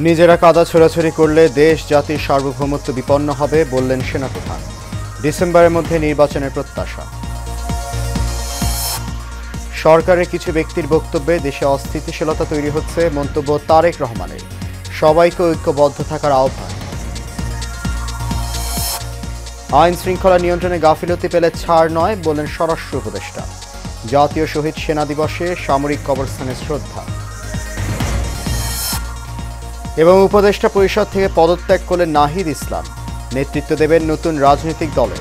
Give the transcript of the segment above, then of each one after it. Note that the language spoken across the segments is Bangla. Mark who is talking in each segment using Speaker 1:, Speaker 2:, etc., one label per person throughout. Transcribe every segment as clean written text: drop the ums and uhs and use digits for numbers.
Speaker 1: নিজেরা কাদা ছোড়াছড়ি করলে দেশ জাতির সার্বভৌমত্ব বিপন্ন হবে বললেন সেনাপ্রধান। ডিসেম্বরের মধ্যে নির্বাচনের প্রত্যাশা। সরকারের কিছু ব্যক্তির বক্তব্যে দেশে অস্থিতিশীলতা তৈরি হচ্ছে মন্তব্য তারেক রহমানের। সবাইকে ঐক্যবদ্ধ থাকার আহ্বান। আইন শৃঙ্খলা নিয়ন্ত্রণে গাফিলতি পেলে ছাড় নয় বললেন স্বরাষ্ট্র উপদেষ্টা। জাতীয় শহীদ সেনা দিবসে সামরিক কবরস্থানে শ্রদ্ধা। এবং উপদেষ্টা পরিষদ থেকে পদত্যাগ করলেন নাহিদ ইসলাম। নেতৃত্ব দেবেন নতুন রাজনৈতিক দলে।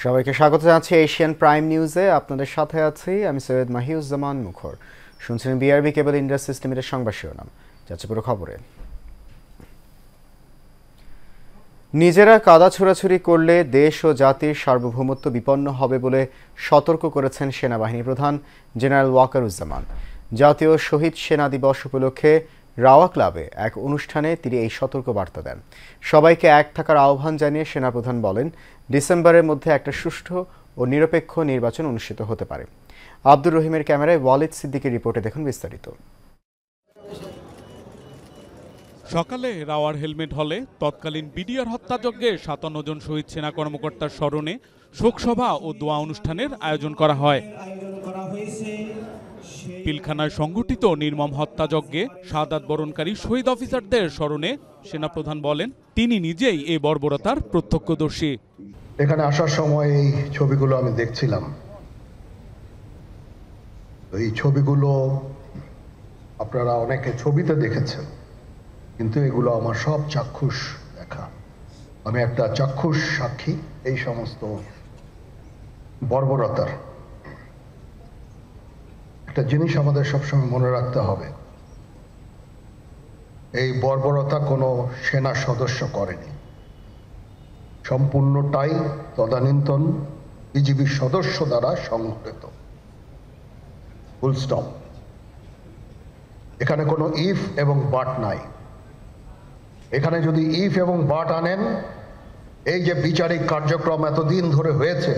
Speaker 1: সবাইকে স্বাগত জানাচ্ছি এশিয়ান প্রাইম নিউজে। আপনাদের সাথে আছি আমি সৈয়দ মাহিউজ্জামান মুখর। শুনছেন বিআরবি কেবল ইন্ডাস্ট্রিজ লিমিটেড সংবাদ শিরোনাম। যাচ্ছে পুরো খবরে। নিজেরা কাদা ছোড়াছুড়ি করলে দেশ ও জাতির সার্বভৌমত্ব বিপন্ন হবে বলে সতর্ক করেছেন সেনাবাহিনী প্রধান জেনারেল ওয়াকারুজ্জামান। জাতীয় শহীদ সেনা দিবস উপলক্ষে রাওয়া ক্লাবে এক অনুষ্ঠানে তিনি এই সতর্ক বার্তা দেন। সবাইকে এক থাকার আহ্বান জানিয়ে সেনাপ্রধান বলেন, ডিসেম্বরের মধ্যে একটা সুষ্ঠু ও নিরপেক্ষ নির্বাচন অনুষ্ঠিত হতে পারে। আব্দুর রহিমের ক্যামেরায় ওয়ালিদ সিদ্দিকের রিপোর্টে দেখুন বিস্তারিত।
Speaker 2: সকালে রাওয়ার হেলমেট হলে তৎকালীন বিডিআর হত্যাযজ্ঞে ৫৭ জন শহীদ সেনা কর্মকর্তার স্মরণে শোকসভা ও দোয়া অনুষ্ঠানের আয়োজন করা হয়। পিলখানায় সংঘটিত নির্মম হত্যাযজ্ঞে শাহাদাত বরণকারী শহীদ অফিসারদের স্মরণে সেনাপ্রধান বলেন, তিনি নিজেই এই বর্বরতার প্রত্যক্ষদর্শী।
Speaker 3: এখানে আসার সময় এই ছবিগুলো আমি দেখছিলাম। এই ছবিগুলো আপনারা অনেকে ছবিতে দেখেছেন, কিন্তু এগুলো আমার সব চাক্ষুষ দেখা। আমি একটা চাক্ষুষ সাক্ষী এই সমস্ত বর্বরতার। একটা জিনিস আমাদের সবসময় মনে রাখতে হবে, এই বর্বরতা কোনো সেনা সদস্য করেনি, সম্পূর্ণটাই তদানীন্তন বিজিবি সদস্য দ্বারা সংঘটিত। Full stop. এখানে কোনো ইফ এবং বাট নাই। এখানে যদি ইফ এবং বাট আনেন, এই যে বিচারিক কার্যক্রম এতদিন ধরে হয়েছে,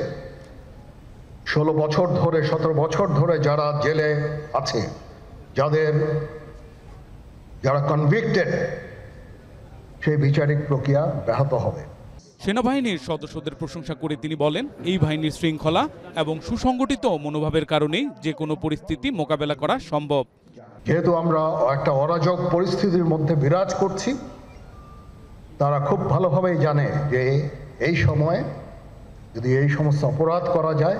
Speaker 3: ১৬ বছর ধরে ১৭ বছর ধরে যারা জেলে আছে, যারা কনভিক্টেড, সেই বিচারিক প্রক্রিয়া ব্যাহত হবে।
Speaker 2: সেনাবাহিনীর সদস্যদের প্রশংসা করে তিনি বলেন, এই বাহিনীর শৃঙ্খলা এবং সুসংগঠিত মনোভাবের কারণেই যে কোনো পরিস্থিতি মোকাবেলা করা সম্ভব।
Speaker 3: যেহেতু আমরা একটা অরাজক পরিস্থিতির মধ্যে বিরাজ করছি, তারা খুব ভালোভাবেই জানে যে এই সময়ে যদি এই সমস্ত অপরাধ করা যায়,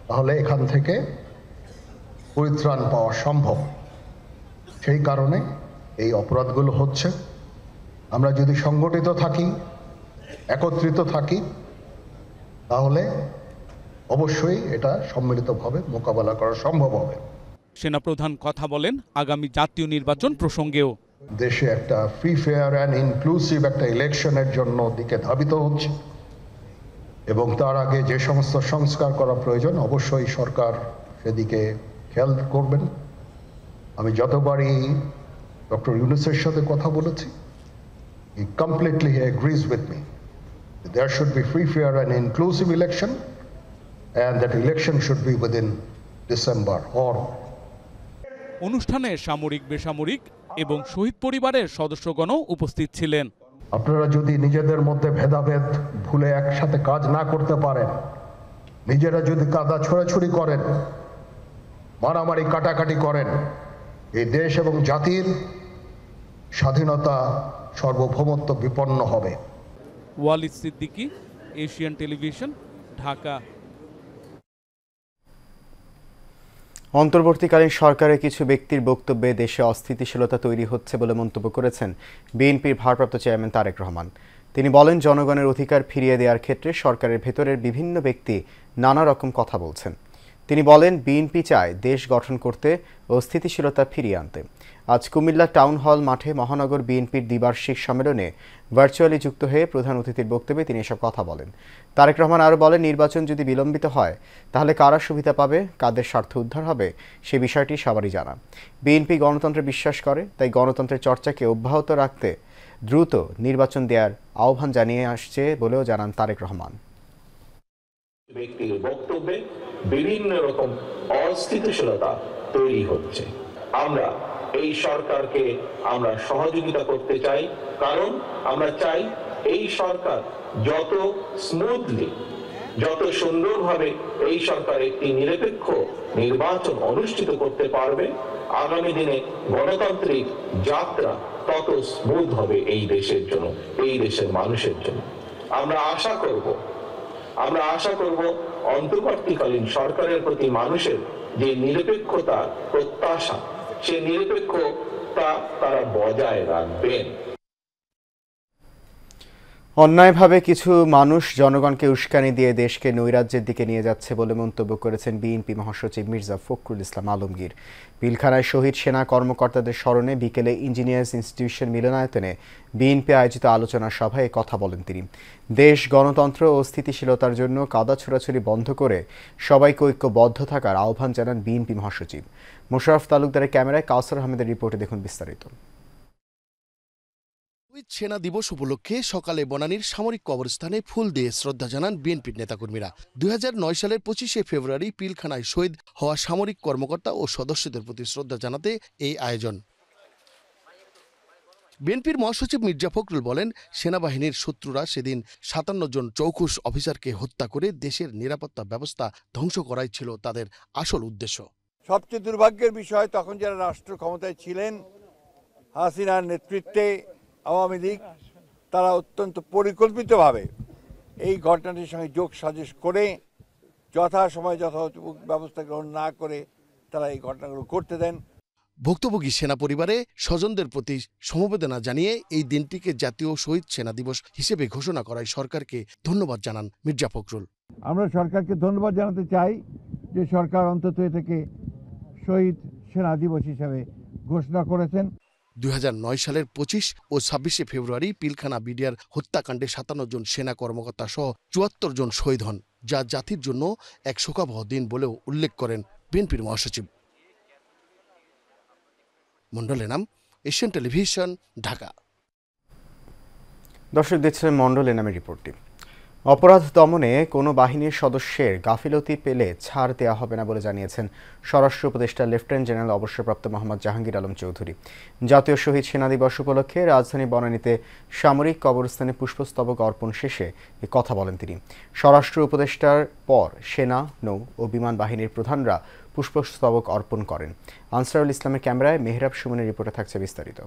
Speaker 3: তাহলে এখান থেকে পরিত্রাণ পাওয়া সম্ভব। সেই কারণে এই অপরাধগুলো হচ্ছে। আমরা যদি সংগঠিত থাকি, একত্রিত থাকি, তাহলে অবশ্যই এটা সম্মিলিতভাবে মোকাবেলা করা সম্ভব হবে।
Speaker 2: সেনাপ্রধান কথা বলেন আগামী জাতীয় নির্বাচন প্রসঙ্গেও।
Speaker 3: দেশে একটা ফ্রি, ফেয়ার অ্যান্ড ইনক্লুসিভ একটা ইলেকশনের জন্য দিকে ধাবিত হচ্ছে, এবং তার আগে যে সমস্ত সংস্কার করা প্রয়োজন অবশ্যই সরকার সেদিকে খেয়াল করবেন। আমি যতবারই ডক্টর ইউনূসের সাথে কথা বলেছি, he completely agrees with me. There should be free, fair and inclusive election, and that election should be within December or
Speaker 2: অনুষ্ঠানে সামরিক, বেসামরিক এবং শহীদ পরিবারের সদস্যগণও উপস্থিত ছিলেন।
Speaker 3: আপনারা যদি নিজেদের মধ্যে ভেদাভেদ ভুলে একসাথে কাজ না করতে পারেন, নিজেরা যদি কাদা ছোড়াছুড়ি করেন, মারামারি কাটাকাটি করেন, এই দেশ এবং জাতির স্বাধীনতা সার্বভৌমত্ব বিপন্ন হবে।
Speaker 2: Walid Siddiqui, Asian television, Dhaka.
Speaker 1: অন্তর্বর্তীকালীন সরকারের কিছু ব্যক্তির বক্তব্যে দেশে অস্থিতিশীলতা তৈরি হচ্ছে বলে মন্তব্য করেছেন বিএনপির ভারপ্রাপ্ত চেয়ারম্যান তারেক রহমান। তিনি বলেন, জনগণের অধিকার ফিরিয়ে দেওয়ার ক্ষেত্রে সরকারের ভেতরের বিভিন্ন ব্যক্তি নানা রকম কথা বলছেন। তিনি বলেন, বিএনপি চায় দেশ গঠন করতে ও স্থিতিশীলতা ফিরিয়ে আনতে। আজ কুমিল্লা টাউন হল মাঠে মহানগর বিএনপির দ্বিবার্ষিক সম্মেলনে ভার্চুয়ালি যুক্ত হয়ে প্রধান অতিথির বক্তব্যে তিনি এসব কথা বলেন। তারেক রহমান আরও বলেন, নির্বাচন যদি বিলম্বিত হয় তাহলে কারা সুবিধা পাবে, কাদের স্বার্থ উদ্ধার হবে, সে বিষয়টি সবারই জানা। বিএনপি গণতন্ত্রে বিশ্বাস করে, তাই গণতন্ত্রের চর্চাকে অব্যাহত রাখতে দ্রুত নির্বাচন দেওয়ার আহ্বান জানিয়ে আসছে বলেও জানান তারেক রহমান।
Speaker 4: ব্যক্তির বক্তব্যে বিভিন্ন রকম অস্থিতিশীলতা তৈরি হচ্ছে। আমরা এই সরকারকে আমরা সহযোগিতা করতে চাই, কারণ আমরা চাই এই সরকার যত স্মুথলি, যত সুন্দরভাবে এই সরকার একটি নিরপেক্ষ নির্বাচন অনুষ্ঠিত করতে পারবে, আগামী দিনে গণতান্ত্রিক যাত্রা তত স্মুথ হবে এই দেশের জন্য, এই দেশের মানুষের জন্য। আমরা আশা করব অন্তর্বর্তীকালীন সরকারের প্রতি মানুষের যে নিরপেক্ষতা প্রত্যাশা, সে নিরপেক্ষতা তারা বজায় রাখবেন।
Speaker 1: অন্যায়ভাবে কিছু মানুষ জনগণকে উস্কানি দিয়ে দেশকে নৈরাজ্যের দিকে নিয়ে যাচ্ছে বলে মন্তব্য করেছেন বিএনপি মহাসচিব মির্জা ফখরুল ইসলাম আলমগীর। পিলখানায় শহীদ সেনা কর্মকর্তাদের স্মরণে বিকেলে ইঞ্জিনিয়ার্স ইনস্টিটিউশন মিলনায়তনে বিএনপি আয়োজিত আলোচনা সভায় কথা বলেন তিনি। দেশ, গণতন্ত্র ও স্থিতিশীলতার জন্য কাদা ছোড়াছুড়ি বন্ধ করে সবাইকে ঐক্যবদ্ধ থাকার আহ্বান জানান বিএনপি মহাসচিব। মোশাররফ তালুকদারের ক্যামেরায় কাউসার আহমেদের রিপোর্টে দেখুন বিস্তারিত।
Speaker 5: সেনা দিবস উপলক্ষে সকালে বনানীর সামরিক কবরস্থানে ফুল দিয়ে শ্রদ্ধা জানান বিএনপির নেতাকর্মীরা। 2009 সালের 25শে ফেব্রুয়ারি পিলখানায় শহীদ হওয়া সামরিক কর্মকর্তা ও সদস্যদের প্রতি শ্রদ্ধা জানাতে এই আয়োজন। বিএনপির মহাসচিব মির্জা ফখরুল বলেন, সেনাবাহিনীর শত্রুরা সেদিন 57 জন চৌকুশ অফিসারকে হত্যা করে দেশের নিরাপত্তা ব্যবস্থা ধ্বংস করাই ছিল তাদের আসল উদ্দেশ্য।
Speaker 6: সবচেয়ে দুর্ভাগ্যের বিষয়, তখন যারা রাষ্ট্র ক্ষমতায় ছিলেন, হাসিনার নেতৃত্বে আওয়ামী লীগ, তারা অত্যন্ত পরিকল্পিতভাবে এই ঘটনাটির সঙ্গে যোগ সাজশ করে যথাসময়ে যথাযথ ব্যবস্থা গ্রহণ না করে তারা এই ঘটনাগুলো করতে দেন।
Speaker 5: ভুক্তভোগী সেনা পরিবারে স্বজনদের প্রতি সমবেদনা জানিয়ে এই দিনটিকে জাতীয় শহীদ সেনা দিবস হিসেবে ঘোষণা করায় সরকারকে ধন্যবাদ জানান মির্জা ফখরুল।
Speaker 6: আমরা সরকারকে ধন্যবাদ জানাতে চাই যে সরকার অন্তত এটাকে শহীদ সেনা দিবস হিসেবে ঘোষণা করেছেন।
Speaker 5: 2009 সালের 25 ও 26শে ফেব্রুয়ারি পিলখানা বিডিআর হত্যাকাণ্ডে 57 জন সেনা কর্মকর্তা সহ 74 জন শহীদ হন, যা জাতির জন্য এক শোকাবহ দিন বলেও উল্লেখ করেন বিএনপির মহাসচিব। Mondal Enam, Asian television, Dhaka.
Speaker 1: দর্শক দেখছেন মন্ডল এনামের রিপোর্টটি। অপরাধ দমনে কোনো বাহিনীর সদস্যের গাফিলতি পেলে ছাড় দেওয়া হবে না বলে জানিয়েছেন স্বরাষ্ট্র উপদেষ্টা লেফটেন্যান্ট জেনারেল অবসরপ্রাপ্ত মোহাম্মদ জাহাঙ্গীর আলম চৌধুরী। জাতীয় শহীদ সেনা দিবস উপলক্ষে রাজধানী বনানীতে সামরিক কবরস্থানে পুষ্পস্তবক অর্পণ শেষে এ কথা বলেন তিনি। স্বরাষ্ট্র উপদেষ্টার পর সেনা, নৌ ও বিমান বাহিনীর প্রধানরা পুষ্পস্তবক অর্পণ করেন। আনসারুল ইসলামের ক্যামেরায় মেহরাব সুমনের রিপোর্টে থাকছে বিস্তারিত।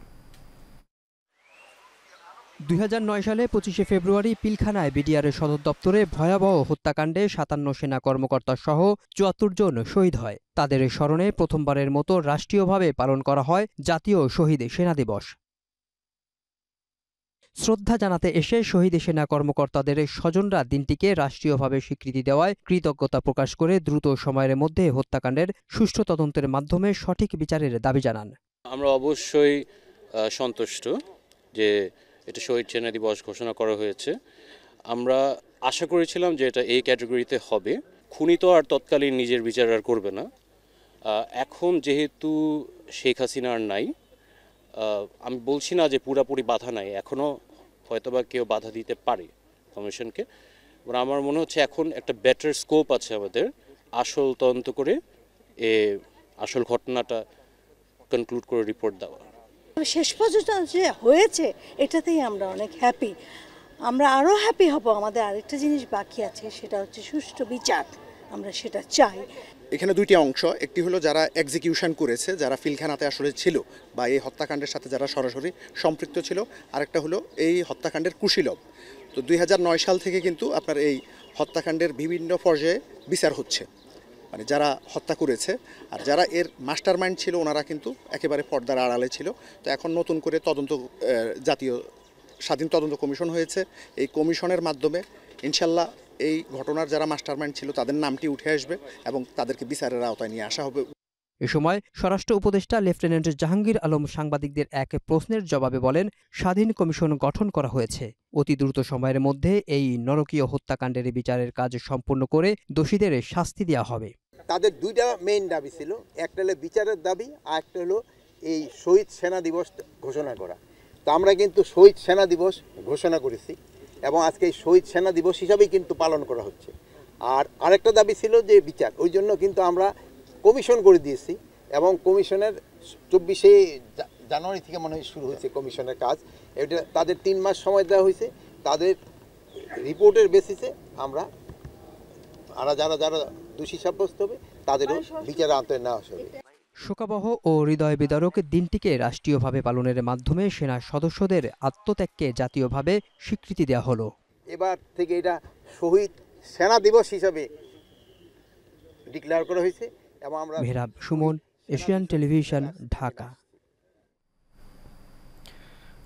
Speaker 7: 2009 সালে 25শে ফেব্রুয়ারি পিলখানায় বিডিআরের সদর দপ্তরে ভয়াবহ হত্যাকাণ্ডে 57 সেনা কর্মকর্তা সহ 74 জন শহীদ হয়। তাদের স্মরণে প্রথমবারের মতো রাষ্ট্রীয়ভাবে পালন করা হয় জাতীয় শহীদ সেনা দিবস। শ্রদ্ধা জানাতে এসে শহীদ সেনা কর্মকর্তাদের স্বজনরা দিনটিকে রাষ্ট্রীয়ভাবে স্বীকৃতি দেওয়ায় কৃতজ্ঞতা প্রকাশ করে দ্রুত সময়ের মধ্যে হত্যাকাণ্ডের সুষ্ঠু তদন্তের মাধ্যমে সঠিক বিচারের দাবি জানান।
Speaker 8: আমরা অবশ্যই সন্তুষ্ট যে এটা শহীদ সেনা দিবস ঘোষণা করা হয়েছে। আমরা আশা করেছিলাম যে এটা এই ক্যাটাগরিতে হবে। খুনি তো আর তৎকালীন নিজের বিচার আর করবে না। এখন যেহেতু শেখ হাসিনা আর নাই, আমি বলছি না যে পুরাপুরি বাধা নাই, এখনও হয়তোবা কেউ বাধা দিতে পারে কমিশনকে। আমার মনে হচ্ছে এখন একটা বেটার স্কোপ আছে আমাদের আসল তদন্ত করে আসল ঘটনাটা কনক্লুড করে রিপোর্ট দেওয়া।
Speaker 9: শেষ পর্যন্ত যে হয়েছে এটাতেই আমরা অনেক হ্যাপি। আমরা আরও হ্যাপি হব। আমাদের আরেকটা জিনিস বাকি আছে, সেটা হচ্ছে সুষ্ঠু বিচার। আমরা সেটা চাই।
Speaker 10: এখানে দুইটি অংশ, একটি হলো যারা এক্সিকিউশন করেছে, যারা পিলখানাতে আসলে ছিল বা এই হত্যাকাণ্ডের সাথে যারা সরাসরি সম্পৃক্ত ছিল, আরেকটা হলো এই হত্যাকাণ্ডের কুশীলব। তো 2009 সাল থেকে কিন্তু আপনার এই হত্যাকাণ্ডের বিভিন্ন পর্যায়ে বিচার হচ্ছে, মানে যারা হত্যা করেছে আর যারা এর মাস্টার মাইন্ড ছিল ওনারা কিন্তু একেবারে পর্দার আড়ালে ছিল। তো এখন নতুন করে তদন্ত, জাতীয় স্বাধীন তদন্ত কমিশন হয়েছে। এই কমিশনের মাধ্যমে ইনশাল্লাহ এই ঘটনার যারা মাস্টারমাইন্ড ছিল তাদের নামটি উঠে আসবে এবং তাদেরকে বিচারের আওতায় নিয়ে আসা হবে।
Speaker 7: এ সময় স্বরাষ্ট্র উপদেষ্টা লেফটেন্যান্ট জাহাঙ্গীর আলম সাংবাদিকদের এক প্রশ্নের জবাবে বলেন, স্বাধীন কমিশন গঠন করা হয়েছে। অতি দ্রুত সময়ের মধ্যে এই নরকীয় হত্যাকাণ্ডের বিচারের কাজ সম্পূর্ণ করে দোষীদের শাস্তি দেওয়া হবে।
Speaker 11: তাদের দুইটা মেইন দাবি ছিল, একটা হলো বিচারের দাবি আর একটা হলো এই শহীদ সেনা দিবস ঘোষণা করা। তো আমরা কিন্তু শহীদ সেনা দিবস ঘোষণা করেছি এবং আজকে এই শহীদ সেনা দিবস হিসাবেই কিন্তু পালন করা হচ্ছে। আর আরেকটা দাবি ছিল যে বিচার, ওই জন্য কিন্তু আমরা কমিশন করে দিয়েছি এবং কমিশনের 24শে জানুয়ারি থেকে মনে হয় শুরু হয়েছে কমিশনের কাজ। এটা তাদের 3 মাস সময় দেওয়া হয়েছে। তাদের রিপোর্টের বেসিসে আমরা যারা দোষী সাব্যস্ত হবে তাদেরও বিচারে আওতায় নেওয়া হবে।
Speaker 7: শোকাবহ ও হৃদয় বিদারক দিনটিকে রাষ্ট্রীয়ভাবে পালনের মাধ্যমে সেনা সদস্যদের আত্মত্যাগকে জাতীয়ভাবে স্বীকৃতি দেওয়া হলো।
Speaker 11: এবার থেকে এটা শহীদ সেনা দিবস হিসাবে ডিক্লেয়ার করা হয়েছে এবং আমরা
Speaker 7: মেহরাব সুমন, এশিয়ান টেলিভিশন, ঢাকা।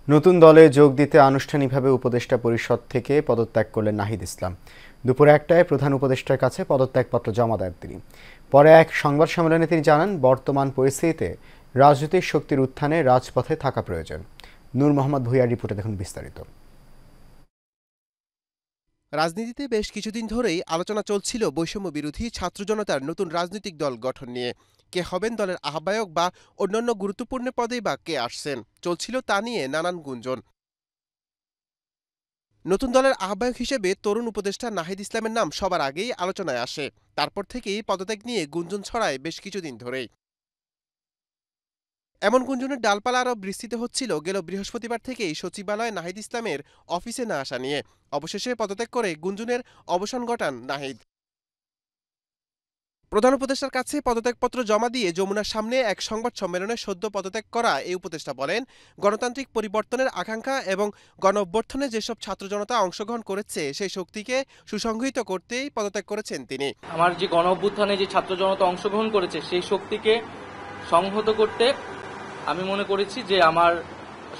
Speaker 1: নতুন দলে যোগ দিতে আনুষ্ঠানিকভাবে উপদেষ্টা পরিষদ থেকে পদত্যাগ করলেন নাহিদ ইসলাম। দুপুর 1টায় প্রধান উপদেষ্টার কাছে পদত্যাগপত্র জমা দেন তিনি। পরে এক সংবাদ সম্মেলনে তিনি জানান, বর্তমান পরিস্থিতিতে রাজনৈতিক শক্তির উত্থানে রাজপথে থাকা প্রয়োজন। নূর মোহাম্মদ ভূঁইয়ার রিপোর্টে দেখুন বিস্তারিত।
Speaker 12: রাজনীতিতে বেশ কিছুদিন ধরেই আলোচনা চলছিল বৈষম্য বিরোধী ছাত্র জনতার নতুন রাজনৈতিক দল গঠন নিয়ে। কে হবেন দলের আহ্বায়ক বা অন্যান্য গুরুত্বপূর্ণ পদেই বা কে আসছেন, চলছিল তা নিয়ে নানান গুঞ্জন। নতুন দলের আহ্বায়ক হিসেবে তরুণ উপদেষ্টা নাহিদ ইসলামের নাম সবার আগেই আলোচনায় আসে। তারপর থেকেই পদত্যাগ নিয়ে গুঞ্জন ছড়ায় বেশ কিছুদিন ধরেই। এমন গুঞ্জনের ডালপালা আরও বিস্তৃত হচ্ছিল গেল বৃহস্পতিবার থেকেই সচিবালয়ে নাহিদ ইসলামের অফিসে না আসা নিয়ে। অবশেষে পদত্যাগ করে গুঞ্জনের অবসান ঘটান নাহিদ। প্রধান উপদেষ্টার কাছে পদত্যাগপত্র জমা দিয়ে যমুনার সামনে এক সংবাদ সম্মেলনে সদ্য পদত্যাগ করা এই উপদেষ্টা বলেন, গণতান্ত্রিক পরিবর্তনের আকাঙ্ক্ষা এবং গণ অভ্যুত্থানে যেসব ছাত্র জনতা অংশগ্রহণ করেছে সেই শক্তিকে সুসংহত করতেই পদত্যাগ করেছেন তিনি।
Speaker 13: আমার যে গণ অভ্যুত্থানে যে ছাত্র জনতা অংশগ্রহণ করেছে সেই শক্তিকে সংহত করতে আমি মনে করেছি যে আমার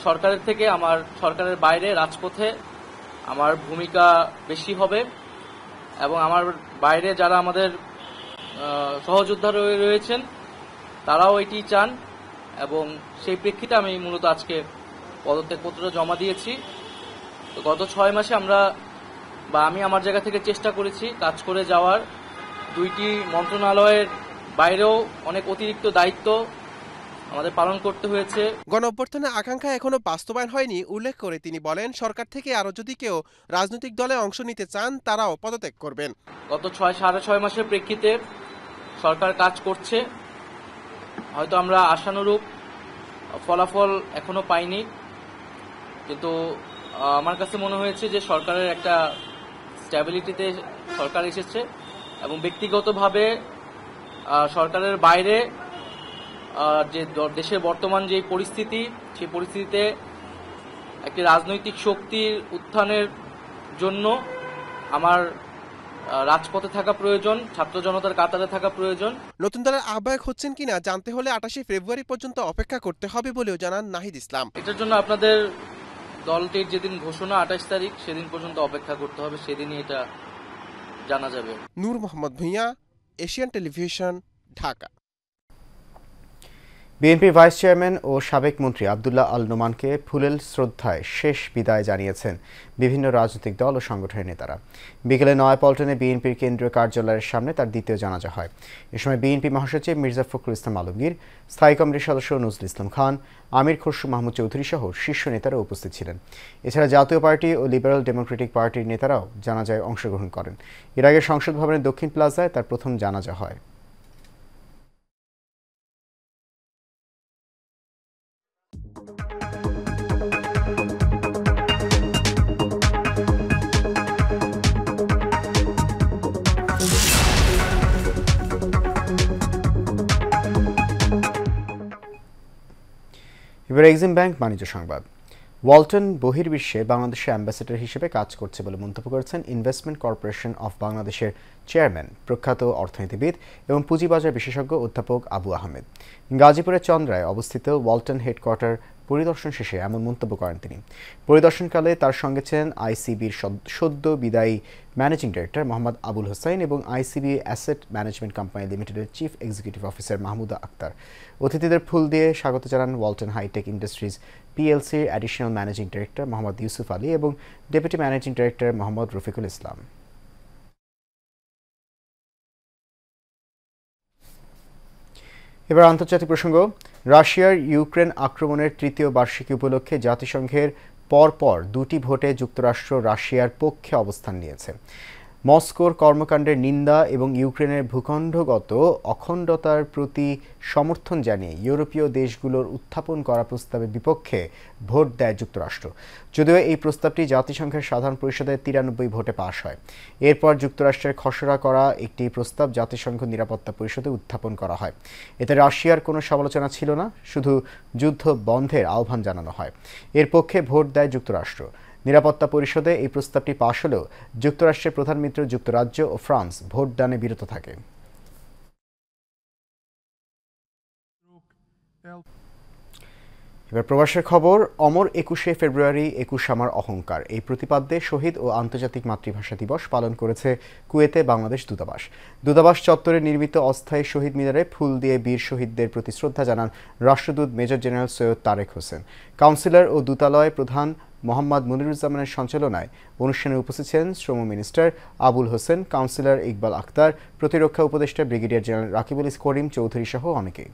Speaker 13: সরকারের থেকে আমার সরকারের বাইরে রাজপথে আমার ভূমিকা বেশি হবে এবং আমার বাইরে যারা আমাদের সহযোদ্ধা রয়েছেন তারাও এটি চান এবং সেই প্রেক্ষিতে আমি মূলত আজকে পদত্যাগপত্র জমা দিয়েছি। তো গত 6 মাসে আমি আমার জায়গা থেকে চেষ্টা করেছি কাজ করে যাওয়ার। 2টি মন্ত্রণালয়ের বাইরেও অনেক অতিরিক্ত দায়িত্ব আমাদের পালন করতে হয়েছে।
Speaker 12: গণ অভ্যুত্থানের আকাঙ্ক্ষা এখনো বাস্তবায়ন হয়নি উল্লেখ করে তিনি বলেন, সরকার থেকে আরো যদি কেউ রাজনৈতিক দলে অংশ নিতে চান তারাও পদত্যাগ করবেন।
Speaker 13: গত 6.5 মাসের প্রেক্ষিতে সরকার কাজ করছে, হয়তো আমরা আশানুরূপ ফলাফল এখনো পাইনি, কিন্তু আমার কাছে মনে হয়েছে যে সরকারের একটা স্ট্যাবিলিটিতে সরকার এসেছে এবং ব্যক্তিগতভাবে সরকারের বাইরে যে দেশের বর্তমান যে পরিস্থিতি সেই পরিস্থিতিতে একটি রাজনৈতিক শক্তির উত্থানের জন্য আমার রাজপথে থাকা প্রয়োজন, ছাত্র জনতার কাতারে থাকা প্রয়োজন।
Speaker 12: নতুন দলের আহ্বায়ক হচ্ছেন কিনা জানতে হলে 28 ফেব্রুয়ারি পর্যন্ত অপেক্ষা করতে হবে বলেও জানান নাহিদ ইসলাম।
Speaker 13: এটার জন্য আপনাদের দলটির যেদিন ঘোষণা 28 তারিখ সেদিন পর্যন্ত অপেক্ষা করতে হবে, সেদিনই এটা জানা যাবে।
Speaker 12: Noor Mohammad Bhuiyan, Asian television, Dhaka.
Speaker 1: BNP vice chairman ও সাবেক মন্ত্রী আব্দুল্লাহ আল নোমানকে ফুলেল শ্রদ্ধায় শেষ বিদায় জানিয়েছেন বিভিন্ন রাজনৈতিক দল ও সংগঠনের নেতারা। বিকেলে নয়াপল্টনে বিএনপির কেন্দ্রীয় কার্যালয়ের সামনে তার দ্বিতীয় জানাজা হয়। এ সময় বিএনপি মহাসচিব মির্জা ফখরুল ইসলাম আলমগীর, স্থায়ী কমিটির সদস্য নজরুল ইসলাম খান, আমির খসরু মাহমুদ চৌধুরী সহ শীর্ষ নেতারা উপস্থিত ছিলেন। এছাড়া জাতীয় পার্টি ও লিবারেল ডেমোক্রেটিক পার্টির নেতারাও জানাজায় অংশগ্রহণ করেন। এর আগে সংসদ ভবনের দক্ষিণ প্লাজায় তার প্রথম জানাজা হয়। এবার এক্সিম ব্যাংক বাণিজ্য সংবাদ। ওয়ালটন বহির্বিশ্বে বাংলাদেশের অ্যাম্বাসেডর হিসেবে কাজ করছে বলে মন্তব্য করেছেন ইনভেস্টমেন্ট কর্পোরেশন অফ বাংলাদেশের চেয়ারম্যান, প্রখ্যাত অর্থনীতিবিদ এবং পুঁজিবাজার বিশেষজ্ঞ অধ্যাপক আবু আহমেদ। গাজীপুরের চন্দ্রায় অবস্থিত ওয়ালটন হেডকোয়ার্টার পরিদর্শন শেষে এমন মন্তব্য করেন তিনি। পরিদর্শনকালে তার সঙ্গে ছিলেন আইসিবির সদ্য বিদায়ী ম্যানেজিং ডিরেক্টর মোহাম্মদ আবুল হোসাইন এবং আইসিবি অ্যাসেট ম্যানেজমেন্ট কোম্পানি লিমিটেডের chief executive officer Mahmuda Akter. অতিথিদের ফুল দিয়ে স্বাগত জানান ওয়ালটন হাইটেক ইন্ডাস্ট্রিজ পিএলসির additional managing director Mohammad Yusuf Ali এবং deputy managing director Mohammad Rafiqul Islam. এবার আন্তর্জাতিক প্রসঙ্গ। রাশিয়ার ইউক্রেন আক্রমণের তৃতীয় বার্ষিকী উপলক্ষে জাতিসংঘের পরপর দুটি ভোটে যুক্তরাষ্ট্র রাশিয়ার পক্ষে অবস্থান নিয়েছে। মস্কোর কর্মকাণ্ডের নিন্দা এবং ইউক্রেনের ভূখণ্ডগত অখণ্ডতার প্রতি সমর্থন জানিয়ে ইউরোপীয় দেশগুলোর উত্থাপন করা প্রস্তাবের বিপক্ষে ভোট দেয় যুক্তরাষ্ট্র। যদিও এই প্রস্তাবটি জাতিসংঘের সাধারণ পরিষদে 93 ভোটে পাশ হয়। এরপর যুক্তরাষ্ট্রের খসড়া করা একটি প্রস্তাব জাতিসংঘ নিরাপত্তা পরিষদে উত্থাপন করা হয়। এতে রাশিয়ার কোনো সমালোচনা ছিল না, শুধু যুদ্ধ বন্ধের আহ্বান জানানো হয়। এর পক্ষে ভোট দেয় যুক্তরাষ্ট্র। নিরাপত্তা পরিষদে এই প্রস্তাবটি পাশ হলেও যুক্তরাষ্ট্রের প্রধান মিত্র যুক্তরাজ্য ও ফ্রান্স ভোটদানে বিরত থাকে। এবার প্রবাসের খবর। অমর 21শে ফেব্রুয়ারি 21 আমার অহংকার এই প্রতিপাদ্যে শহীদ ও আন্তর্জাতিক মাতৃভাষা দিবস পালন করেছে কুয়েতে বাংলাদেশ দূতাবাস। দূতাবাস চত্বরে নির্মিত অস্থায়ী শহীদ মিনারে ফুল দিয়ে বীর শহীদদের প্রতি শ্রদ্ধা জানান রাষ্ট্রদূত major general Syed Tarek Hossain. Councillor ও দূতালয় প্রধান মোহাম্মদ মনিরুজ্জামানের সঞ্চালনায় অনুষ্ঠানে উপস্থিত ছিলেন শ্রম মিনিস্টার আবুল হোসেন, কাউন্সিলর ইকবাল আক্তার, প্রতিরক্ষা উপদেষ্টা ব্রিগেডিয়ার জেনারেল রাকিবুল করিম চৌধুরী সহ অনেকেই।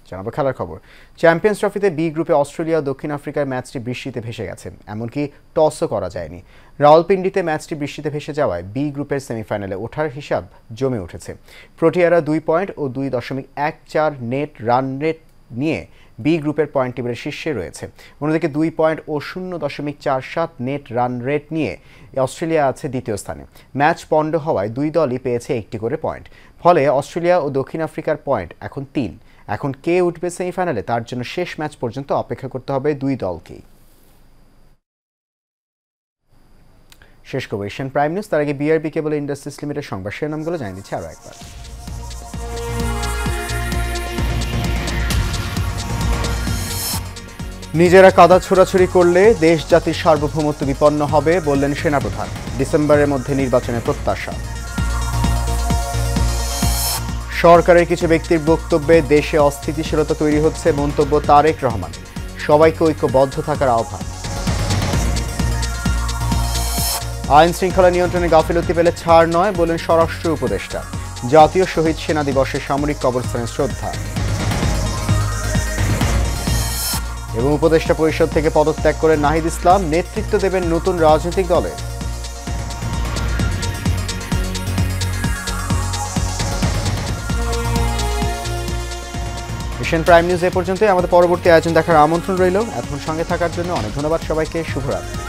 Speaker 1: জানাবো খেলার খবর। চ্যাম্পিয়ন্স ট্রফিতে বি গ্রুপে অস্ট্রেলিয়া ও দক্ষিণ আফ্রিকার ম্যাচটি বৃষ্টিতে ভেসে গেছে, এমনকি টসও করা যায়নি। রাওয়ালপিন্ডিতে ম্যাচটি বৃষ্টিতে ভেসে যাওয়ায় বি গ্রুপের সেমিফাইনালে ওঠার হিসাব জমে উঠেছে। প্রোটিয়ারা 2 পয়েন্ট ও 2.14 নেট রান রেট নিয়ে বি গ্রুপের পয়েন্ট টেবিলের শীর্ষে রয়েছে। অন্যদিকে 2 পয়েন্ট ও 0.47 নেট রান রেট নিয়ে অস্ট্রেলিয়া আছে দ্বিতীয় স্থানে। ম্যাচ পন্ড হওয়ায় দুই দলই পেয়েছে একটি করে পয়েন্ট। ফলে অস্ট্রেলিয়া ও দক্ষিণ আফ্রিকার পয়েন্ট এখন 3। এখন কে উঠবে সেমিফাইনালে তার জন্য শেষ ম্যাচ পর্যন্ত অপেক্ষা করতে হবে দুই দলকেই। শেষ করব এশিয়ান প্রাইম নিউজ। তার আগে বিআরবি কেবল ইন্ডাস্ট্রিজ লিমিটেড সংবাদ শিরোনামগুলো জানিয়ে দিচ্ছি আরও একবার। নিজেরা কাদা ছোড়াছুড়ি করলে দেশ জাতির সার্বভৌমত্ব বিপন্ন হবে বললেন সেনাপ্রধান। ডিসেম্বরের মধ্যে নির্বাচনের প্রত্যাশা। সরকারের কিছু ব্যক্তির বক্তব্যে দেশে অস্থিতিশীলতা তৈরি হচ্ছে মন্তব্য তারেক রহমান। সবাইকে ঐক্যবদ্ধ থাকার আহ্বান। আইন শৃঙ্খলা নিয়ন্ত্রণে গাফিলতি পেলে ছাড় নয় বলেন স্বরাষ্ট্র উপদেষ্টা। জাতীয় শহীদ সেনা দিবসে সামরিক কবরস্থানে শ্রদ্ধা। এবং উপদেষ্টা পরিষদ থেকে পদত্যাগ করে নাহিদ ইসলাম নেতৃত্ব দেবেন নতুন রাজনৈতিক দলে। এশিয়ান প্রাইম নিউজ এ পর্যন্তই। আমাদের পরবর্তী আয়োজন দেখার আমন্ত্রণ রইল। এতক্ষণ সঙ্গে থাকার জন্য অনেক ধন্যবাদ সবাইকে। শুভরাত্রি।